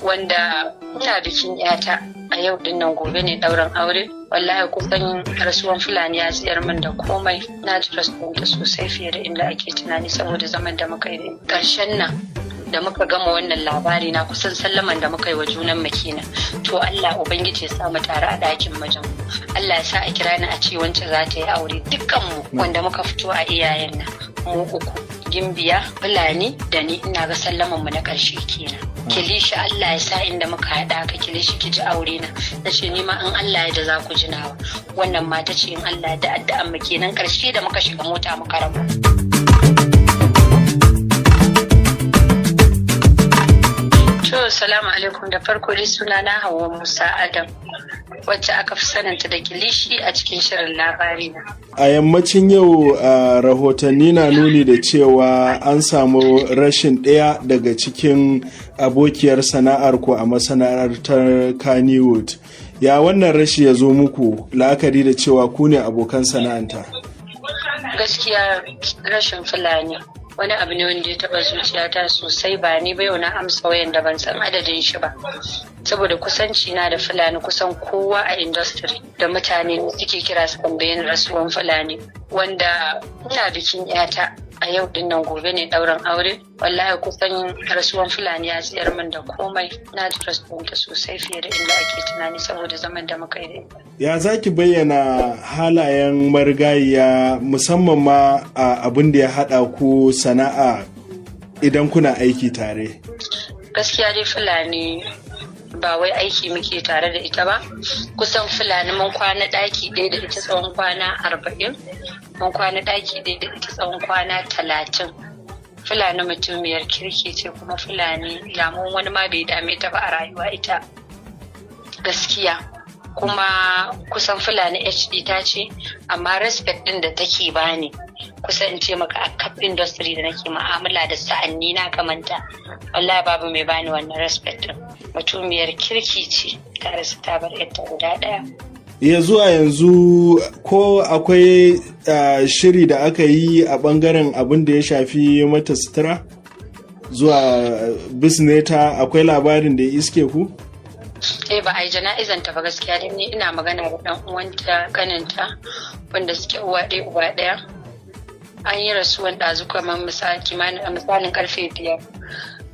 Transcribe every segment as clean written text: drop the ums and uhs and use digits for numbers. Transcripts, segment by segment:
wanda ina bikin yata a yau dinnan, gobe ne ɗaurin aure. Wallahi kusan rasuwan Fulani ya tsayar min da komai. Na ji rasuwanta sosai fiye da inda ake tunani saboda zaman da muka yi ƙarshen nan da muka gama wannan labari na kusan sallaman da muka yi wa junan makina. To Allah Ubangiji ya sa mu tare a ɗakin mijin. Allah ya sa a kira ni a ce wance za ta yi aure, dukkanmu wanda muka fito a iyayen nan mu uku, Gimbiya, Fulani da ni. Ina ga sallaman mu na ƙarshe kenan. Kilishi Allah ya sa inda muka haɗa ka Kilishi ki ji aure na. Nace ni ma in Allah ya da za ku ji nawa. Wannan mata ce in Allah da addu'an mu kenan ƙarshe da muka shiga mota muka rabu. Assalamu alaikum, da farko dai suna na Hauwa Musa Adam, wacce aka fi sananta da Kilishi a cikin shirin labari na. A yammacin yau rahotanni na nuni da cewa an samu rashin ɗaya daga cikin abokiyar sana'ar ku a masana'antar Kannywood. Ya wannan rashi ya zo muku la'akari da cewa ku ne abokan sana'anta? Gaskiya rashin Fulani wani abu ne wanda ya taɓa zuciyata sosai. Ba ni ba yau na amsa wayan da ban san adadin shi ba, saboda kusanci na da Fulani kusan kowa a industry da mutane suke kira su tambayin rasuwan Fulani, wanda ina bikin yata a yau dinnan, gobe ne ɗaurin aure. Wallahi kusan rasuwan Fulani ya tsayar min da komai. Na ji rasuwanta sosai fiye da inda ake tunani saboda zaman da muka yi. Ya za ki bayyana halayen marigayiya musamman ma abin da ya haɗa ku sana'a idan kuna aiki tare? Gaskiya dai Fulani ba wai aiki muke tare da ita ba. Kusan Fulani mun kwana ɗaki ɗaya da ita tsawon kwana 40, mun kwana ɗaki ɗaya da ita tsawon kwana 30. Fulani mutumiyar kirki ce, kuma Fulani damun wani ma bai dame ta ba a rayuwa ita gaskiya. Kuma kusan Fulani HD ta ce, amma respect din da take bani kusan in ce maka a kaf industry da nake ma'amala da sa'anni na kamanta, wallahi babu mai bani wannan respect din. Mutumiyar kirki ce, ta rasu ta bar yarta guda ɗaya. Ya zuwa yanzu ko akwai shiri da aka yi a bangaren abin da ya shafi mata sutura zuwa bisneta? Akwai labarin da ya iske ku? Ba a yi jana'izanta ba gaskiya, dan ni ina magana da dan uwanta kaninta wanda suke uwa ɗaya uba ɗaya. An yi rasuwan ɗazu kamar misalin karfe 5.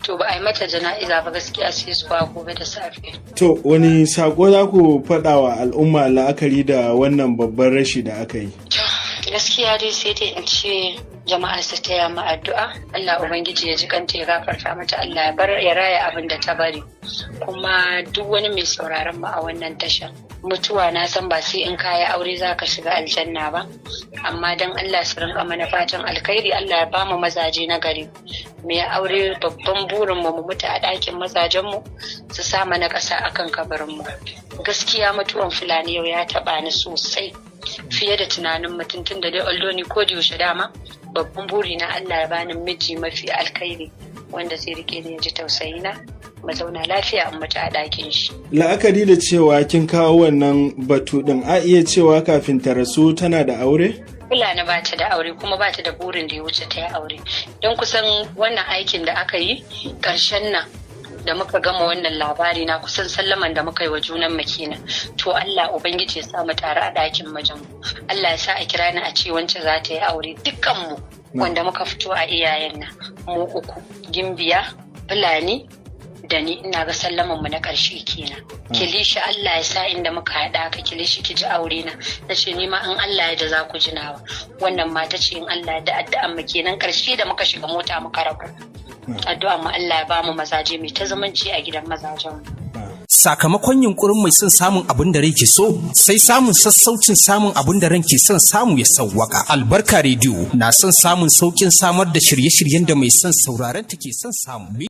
To ba a yi mata jana'iza ba gaskiya, sai zuwa gobe da safe. To wani sako za ku faɗa wa al'umma la'akari da wannan babban rashi da aka yi? Gaskiya dai sai dai in ce jama'a su taya mu addu'a. Allah Ubangiji ya ji kanta, ya gafarta mata, Allah ya raya abin da ta bari. Kuma duk wani mai sauraron mu a wannan tasha, mutuwa na san ba sai in kayi aure za ka shiga aljanna ba, amma dan Allah su rinka mana fatan alkhairi. Allah ya ba mu mazaje na gari. Mai aure babban burin mu mutu a ɗakin mazajen mu, su sa mana ƙasa akan kabarin mu. Gaskiya mutuwan Fulani yau ya taɓa ni sosai fiye da tunanin mutum, tun da dai allo ni ko da yaushe dama babban buri na Allah ya bani miji mafi alkhairi wanda zai rike ni ya ji tausayi na, mu zauna lafiya in mutu a ɗakin shi. La'akari da cewa kin kawo wannan batu din, a iya cewa kafin ta rasu tana da aure? Fulani ba ta da aure, kuma ba ta da burin da ya wuce ta yi aure. Don kusan wannan aikin da aka yi ƙarshen nan da muka gama wannan labari na kusan sallaman da muka yi wa junan makina. To Allah Ubangiji ya sa mu tare a ɗakin mijin. Allah ya sa a kira ni a ce wance za ta yi aure, dukkanmu wanda muka fito a iyayen nan mu uku, Gimbiya, Fulani da ni. Ina ga sallaman mu na ƙarshe kenan. Kilishi Allah ya sa inda muka haɗa ka Kilishi ki ji aure na. Nace ni ma in Allah ya da za ku ji nawa. Wannan mata ce in Allah da addu'an mu kenan ƙarshe da muka shiga mota muka rabu. Addu'a mu Allah ya ba mu mazaje mai ta zumunci a gidan mazajen mu. Sakamakon yunkurin mai son samun abin da rai ke so, sai samun sassaucin samun abin da ran ke son samu ya sauwaka. Albarka rediyo na son samun saukin samar da shirye-shiryen da mai son sauraron ta ke son samu.